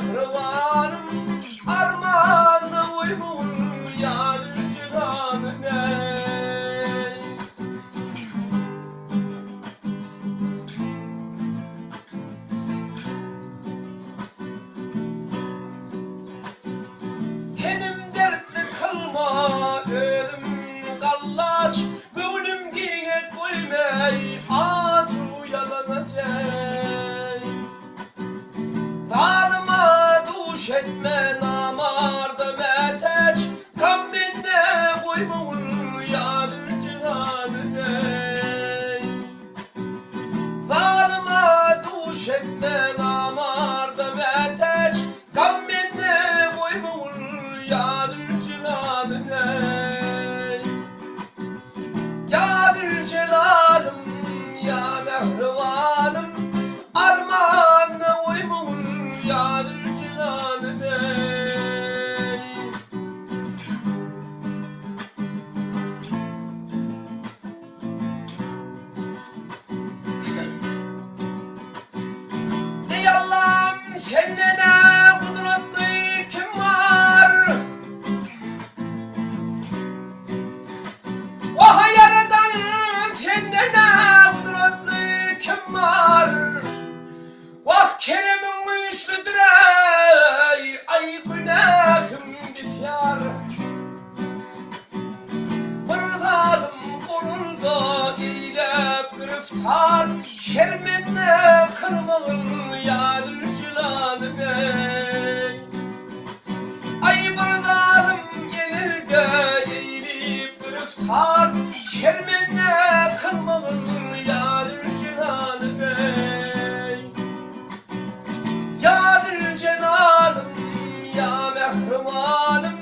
mehribanım armağanı uygun yadır cihanım ey. Tenim dertli kılma ölüm kallaç gönlüm giyine koymay acı yalanacak. Dalıma duş etme namarda meteç kam minne koymun yadır cihanım ey. Dalıma duş etme namarda meteç kam minne koymun yadır cihanım ey. Yadır celalım ya mehribanım armağanı uymun yadır cihanım ey. Ey Allah'ım seninle ne kudretli kim var? Vah yaradan seninle ne kudretli kim var? Vah keremin üstüdür ey, ay günahım bisyar. Bir zalim kolunda eylep griftar, şerminle kırmağın yadır cilanım ey. Ay bir zalim yenilde eylep griftar, şerminle kırmağın yadır cilanım ey. Yadır celalım ya mehribanım